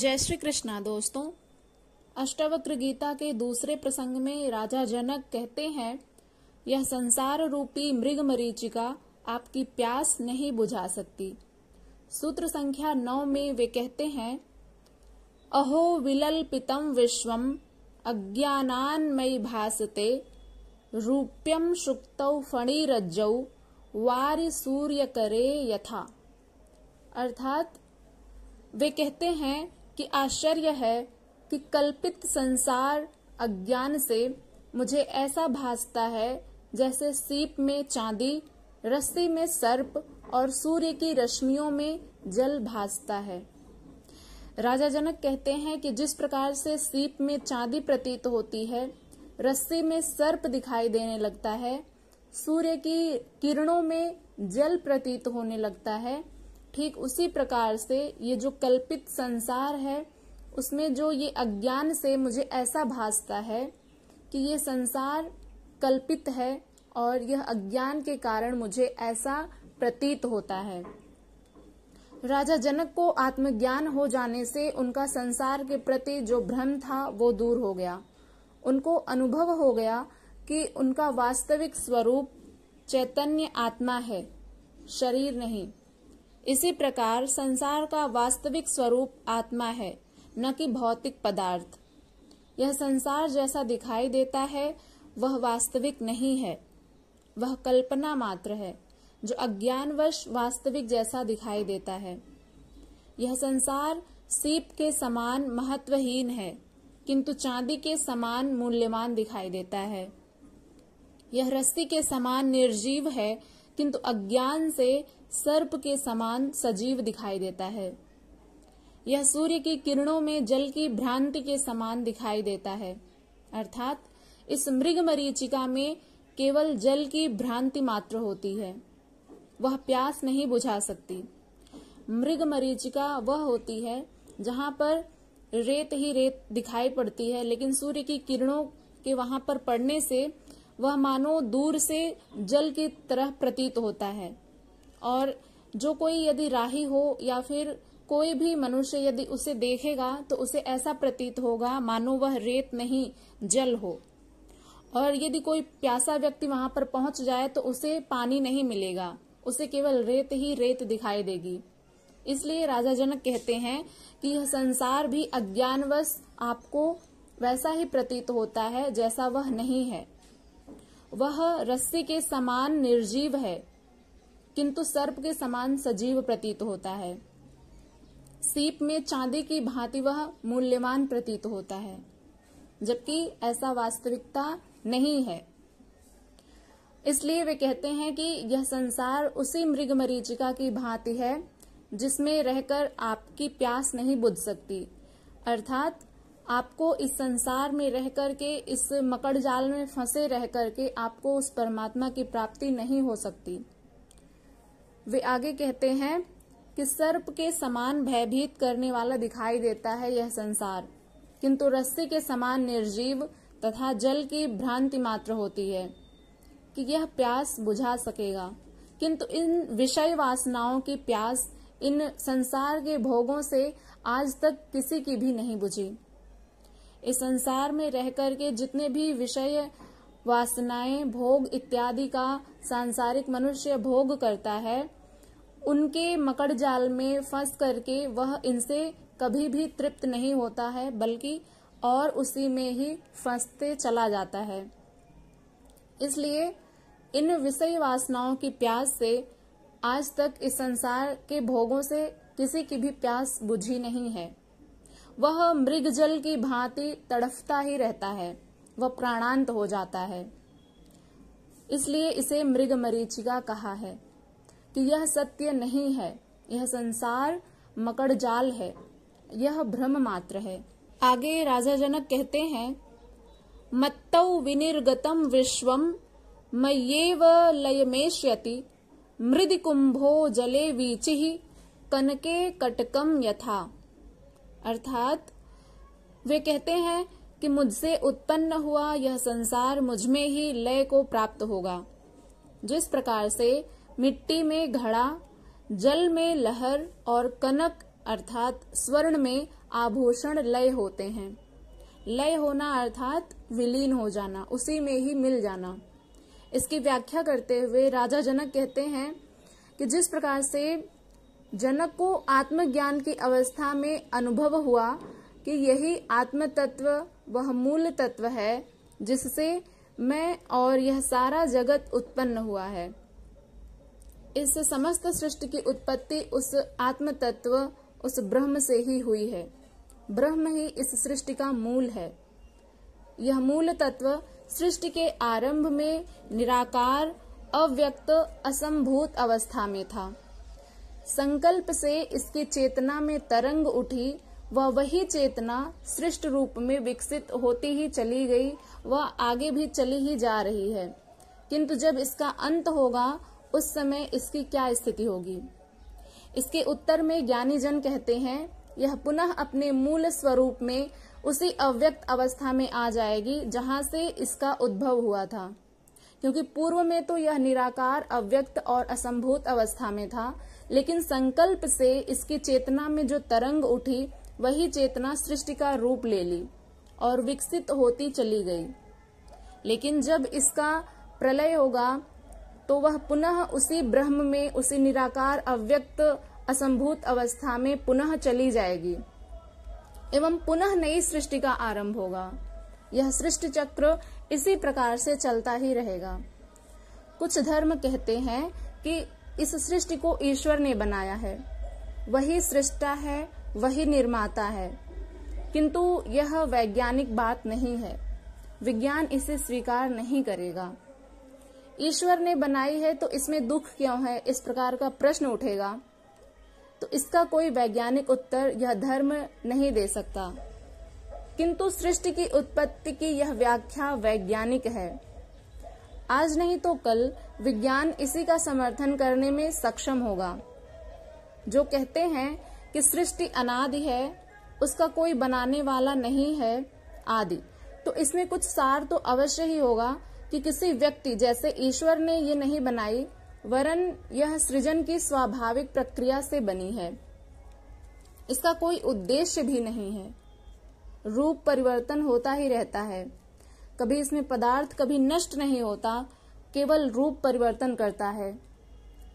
जय श्री कृष्णा दोस्तों। अष्टावक्र गीता के दूसरे प्रसंग में राजा जनक कहते हैं, यह संसार रूपी मृग मरीचिका आपकी प्यास नहीं बुझा सकती। सूत्र संख्या 9 में वे कहते हैं, अहो विलल्पितम विश्वम अज्ञानान्मयि भासते रूप्यम शुक्तौ फणिरज्जौ वारि सूर्य करे यथा। अर्थात वे कहते हैं कि आश्चर्य है कि कल्पित संसार अज्ञान से मुझे ऐसा भासता है जैसे सीप में चांदी, रस्सी में सर्प और सूर्य की रश्मियों में जल भासता है। राजा जनक कहते हैं कि जिस प्रकार से सीप में चांदी प्रतीत होती है, रस्सी में सर्प दिखाई देने लगता है, सूर्य की किरणों में जल प्रतीत होने लगता है, ठीक उसी प्रकार से ये जो कल्पित संसार है उसमें जो ये अज्ञान से मुझे ऐसा भासता है कि ये संसार कल्पित है और यह अज्ञान के कारण मुझे ऐसा प्रतीत होता है। राजा जनक को आत्मज्ञान हो जाने से उनका संसार के प्रति जो भ्रम था वो दूर हो गया। उनको अनुभव हो गया कि उनका वास्तविक स्वरूप चैतन्य आत्मा है, शरीर नहीं। इसी प्रकार संसार का वास्तविक स्वरूप आत्मा है, न कि भौतिक पदार्थ। यह संसार जैसा दिखाई देता है वह वास्तविक नहीं है, वह कल्पना मात्र है जो अज्ञानवश वास्तविक जैसा दिखाई देता है। यह संसार सीप के समान महत्वहीन है, किंतु चांदी के समान मूल्यवान दिखाई देता है। यह रस्सी के समान निर्जीव है, किंतु अज्ञान से सर्प के समान सजीव दिखाई देता है। यह सूर्य की किरणों में जल की भ्रांति के समान दिखाई देता है। अर्थात इस मृग मरीचिका में केवल जल की भ्रांति मात्र होती है, वह प्यास नहीं बुझा सकती। मृग मरीचिका वह होती है जहाँ पर रेत ही रेत दिखाई पड़ती है, लेकिन सूर्य की किरणों के वहां पर पड़ने से वह मानो दूर से जल की तरह प्रतीत होता है। और जो कोई यदि राही हो या फिर कोई भी मनुष्य यदि उसे देखेगा तो उसे ऐसा प्रतीत होगा मानो वह रेत नहीं जल हो। और यदि कोई प्यासा व्यक्ति वहां पर पहुंच जाए तो उसे पानी नहीं मिलेगा, उसे केवल रेत ही रेत दिखाई देगी। इसलिए राजा जनक कहते हैं कि यह संसार भी अज्ञानवश आपको वैसा ही प्रतीत होता है जैसा वह नहीं है। वह रस्सी के समान निर्जीव है, किंतु सर्प के समान सजीव प्रतीत होता है। सीप में चांदी की भांति वह मूल्यवान प्रतीत होता है, जबकि ऐसा वास्तविकता नहीं है। इसलिए वे कहते हैं कि यह संसार उसी मृग मरीचिका की भांति है जिसमें रहकर आपकी प्यास नहीं बुझ सकती। अर्थात आपको इस संसार में रह करके, इस मकड़ जाल में फंसे रह करके आपको उस परमात्मा की प्राप्ति नहीं हो सकती। वे आगे कहते हैं कि सर्प के समान भयभीत करने वाला दिखाई देता है यह संसार, किंतु रस्सी के समान निर्जीव तथा जल की भ्रांति मात्र होती है कि यह प्यास बुझा सकेगा। किंतु इन विषय वासनाओं की प्यास इन संसार के भोगों से आज तक किसी की भी नहीं बुझी। इस संसार में रह करके जितने भी विषय वासनाएं, भोग इत्यादि का सांसारिक मनुष्य भोग करता है, उनके मकड़ जाल में फंस करके वह इनसे कभी भी तृप्त नहीं होता है, बल्कि और उसी में ही फंसते चला जाता है। इसलिए इन विषय वासनाओं की प्यास से आज तक इस संसार के भोगों से किसी की भी प्यास बुझी नहीं है। वह मृग जल की भांति तड़फता ही रहता है, वह प्राणांत हो जाता है। इसलिए इसे मृग मरीचिका कहा है कि यह सत्य नहीं है, यह संसार मकड़ जाल है, यह भ्रम मात्र है। आगे राजा जनक कहते हैं, मत्तौ विनिर्गतम विश्वम मय्येव लयमेष्यति मृदि कुंभो जले वीचिहि कनके कटकम यथा। अर्थात वे कहते हैं कि मुझसे उत्पन्न हुआ यह संसार मुझ में ही लय को प्राप्त होगा। जिस प्रकार से मिट्टी में घड़ा, जल में लहर और कनक अर्थात स्वर्ण में आभूषण लय होते हैं। लय होना अर्थात विलीन हो जाना, उसी में ही मिल जाना। इसकी व्याख्या करते हुए राजा जनक कहते हैं कि जिस प्रकार से जनक को आत्मज्ञान की अवस्था में अनुभव हुआ कि यही आत्म तत्व वह मूल तत्व है जिससे मैं और यह सारा जगत उत्पन्न हुआ है। इस समस्त सृष्टि की उत्पत्ति उस आत्म तत्व, उस ब्रह्म से ही हुई है। ब्रह्म ही इस सृष्टि का मूल है। यह मूल तत्व सृष्टि के आरंभ में निराकार, अव्यक्त, असंभूत अवस्था में था। संकल्प से इसकी चेतना में तरंग उठी, वही चेतना सृष्ट रूप में विकसित होती ही चली गई, वह आगे भी चली ही जा रही है। किंतु जब इसका अंत होगा उस समय इसकी क्या स्थिति होगी? इसके उत्तर में ज्ञानी जन कहते हैं, यह पुनः अपने मूल स्वरूप में उसी अव्यक्त अवस्था में आ जाएगी जहां से इसका उद्भव हुआ था। क्योंकि पूर्व में तो यह निराकार, अव्यक्त और असंभूत अवस्था में था, लेकिन संकल्प से इसकी चेतना में जो तरंग उठी वही चेतना सृष्टि का रूप ले ली और विकसित होती चली गई। लेकिन जब इसका प्रलय होगा तो वह पुनः उसी ब्रह्म में, उसी निराकार, अव्यक्त, असंभूत अवस्था में पुनः चली जाएगी एवं पुनः नई सृष्टि का आरंभ होगा। यह सृष्टि चक्र इसी प्रकार से चलता ही रहेगा। कुछ धर्म कहते हैं कि इस सृष्टि को ईश्वर ने बनाया है, वही सृष्टा है, वही निर्माता है, किंतु यह वैज्ञानिक बात नहीं है। विज्ञान इसे स्वीकार नहीं करेगा। ईश्वर ने बनाई है तो इसमें दुख क्यों है, इस प्रकार का प्रश्न उठेगा तो इसका कोई वैज्ञानिक उत्तर यह धर्म नहीं दे सकता। किंतु सृष्टि की उत्पत्ति की यह व्याख्या वैज्ञानिक है। आज नहीं तो कल विज्ञान इसी का समर्थन करने में सक्षम होगा। जो कहते हैं कि सृष्टि अनादि है, उसका कोई बनाने वाला नहीं है आदि, तो इसमें कुछ सार तो अवश्य ही होगा कि किसी व्यक्ति जैसे ईश्वर ने ये नहीं बनाई, वरन यह सृजन की स्वाभाविक प्रक्रिया से बनी है। इसका कोई उद्देश्य भी नहीं है। रूप परिवर्तन होता ही रहता है। कभी इसमें पदार्थ कभी नष्ट नहीं होता, केवल रूप परिवर्तन करता है।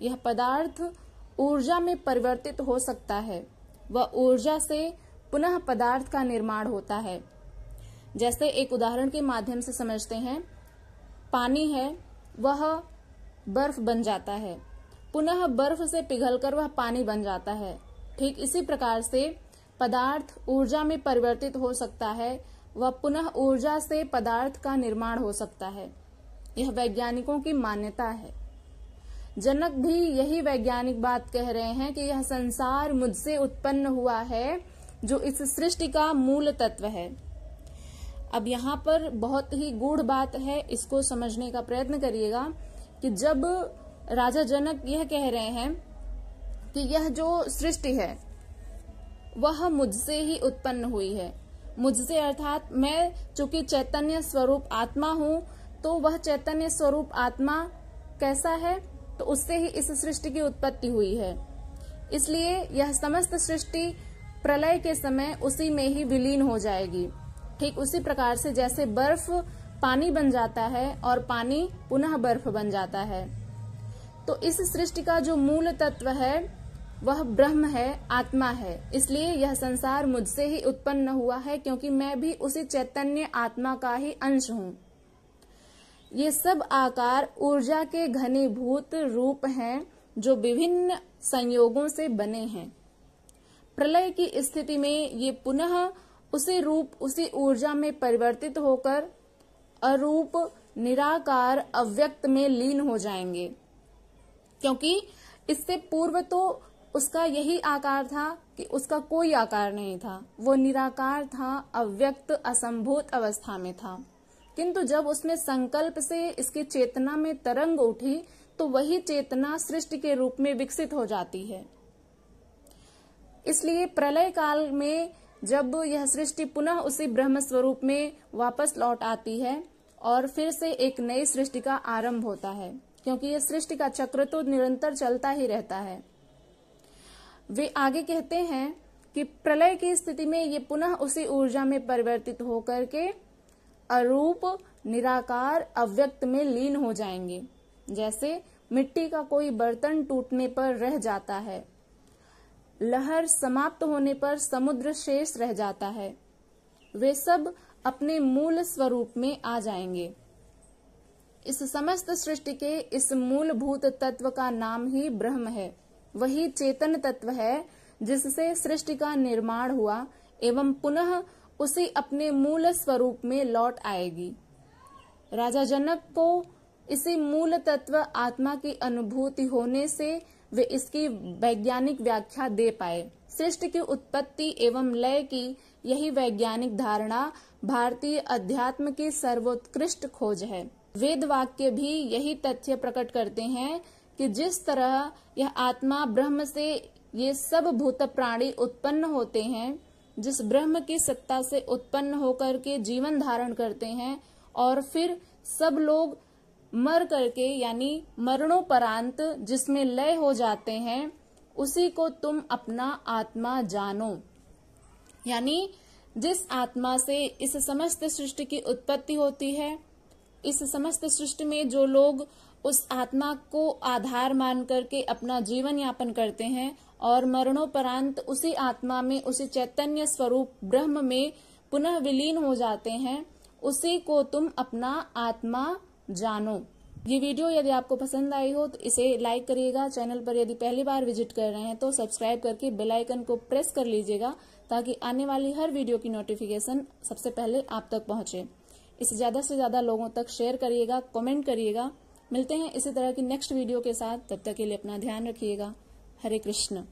यह पदार्थ ऊर्जा में परिवर्तित हो सकता है, वह ऊर्जा से पुनः पदार्थ का निर्माण होता है। जैसे एक उदाहरण के माध्यम से समझते हैं, पानी है वह बर्फ बन जाता है, पुनः बर्फ से पिघलकर वह पानी बन जाता है। ठीक इसी प्रकार से पदार्थ ऊर्जा में परिवर्तित हो सकता है, वह पुनः ऊर्जा से पदार्थ का निर्माण हो सकता है। यह वैज्ञानिकों की मान्यता है। जनक भी यही वैज्ञानिक बात कह रहे हैं कि यह संसार मुझसे उत्पन्न हुआ है, जो इस सृष्टि का मूल तत्व है। अब यहाँ पर बहुत ही गूढ़ बात है, इसको समझने का प्रयत्न करिएगा कि जब राजा जनक यह कह रहे हैं कि यह जो सृष्टि है वह मुझसे ही उत्पन्न हुई है, मुझसे अर्थात मैं चूंकि चैतन्य स्वरूप आत्मा हूँ, तो वह चैतन्य स्वरूप आत्मा कैसा है, तो उससे ही इस सृष्टि की उत्पत्ति हुई है। इसलिए यह समस्त सृष्टि प्रलय के समय उसी में ही विलीन हो जाएगी। ठीक उसी प्रकार से जैसे बर्फ पानी बन जाता है और पानी पुनः बर्फ बन जाता है, तो इस सृष्टि का जो मूल तत्व है वह ब्रह्म है, आत्मा है। इसलिए यह संसार मुझसे ही उत्पन्न हुआ है, क्योंकि मैं भी उसी चैतन्य आत्मा का ही अंश हूँ। ये सब आकार ऊर्जा के घनीभूत रूप हैं जो विभिन्न संयोगों से बने हैं। प्रलय की स्थिति में ये पुनः उसी रूप, उसी ऊर्जा में परिवर्तित होकर अरूप, निराकार, अव्यक्त में लीन हो जाएंगे। क्योंकि इससे पूर्व तो उसका यही आकार था कि उसका कोई आकार नहीं था, वो निराकार था, अव्यक्त, असंभूत अवस्था में था। किंतु जब उसने संकल्प से इसकी चेतना में तरंग उठी, तो वही चेतना सृष्टि के रूप में विकसित हो जाती है। इसलिए प्रलय काल में जब यह सृष्टि पुनः उसी ब्रह्म स्वरूप में वापस लौट आती है और फिर से एक नई सृष्टि का आरंभ होता है, क्योंकि यह सृष्टि का चक्र तो निरंतर चलता ही रहता है। वे आगे कहते हैं कि प्रलय की स्थिति में ये पुनः उसी ऊर्जा में परिवर्तित होकर के अरूप, निराकार, अव्यक्त में लीन हो जाएंगे। जैसे मिट्टी का कोई बर्तन टूटने पर रह जाता है, लहर समाप्त होने पर समुद्र शेष रह जाता है, वे सब अपने मूल स्वरूप में आ जाएंगे। इस समस्त सृष्टि के इस मूलभूत तत्व का नाम ही ब्रह्म है। वही चेतन तत्व है जिससे सृष्टि का निर्माण हुआ एवं पुनः उसी अपने मूल स्वरूप में लौट आएगी। राजा जनक को इसी मूल तत्व आत्मा की अनुभूति होने से वे इसकी वैज्ञानिक व्याख्या दे पाए। सृष्टि की उत्पत्ति एवं लय की यही वैज्ञानिक धारणा भारतीय अध्यात्म की सर्वोत्कृष्ट खोज है। वेद वाक्य भी यही तथ्य प्रकट करते हैं कि जिस तरह यह आत्मा ब्रह्म से ये सब भूत प्राणी उत्पन्न होते हैं, जिस ब्रह्म की सत्ता से उत्पन्न होकर के जीवन धारण करते हैं और फिर सब लोग मर करके यानी मरणोपरांत जिसमें लय हो जाते हैं, उसी को तुम अपना आत्मा जानो। यानी जिस आत्मा से इस समस्त सृष्टि की उत्पत्ति होती है, इस समस्त सृष्टि में जो लोग उस आत्मा को आधार मान करके अपना जीवन यापन करते हैं और मरणोपरांत उसी आत्मा में, उसी चैतन्य स्वरूप ब्रह्म में पुनः विलीन हो जाते हैं, उसी को तुम अपना आत्मा जानो। ये वीडियो यदि आपको पसंद आई हो तो इसे लाइक करिएगा। चैनल पर यदि पहली बार विजिट कर रहे हैं तो सब्सक्राइब करके बेल आइकन को प्रेस कर लीजिएगा ताकि आने वाली हर वीडियो की नोटिफिकेशन सबसे पहले आप तक पहुंचे। इसे ज्यादा से ज्यादा लोगों तक शेयर करिएगा, कमेंट करिएगा। मिलते हैं इसी तरह की नेक्स्ट वीडियो के साथ। तब तक के लिए अपना ध्यान रखिएगा। हरे कृष्ण।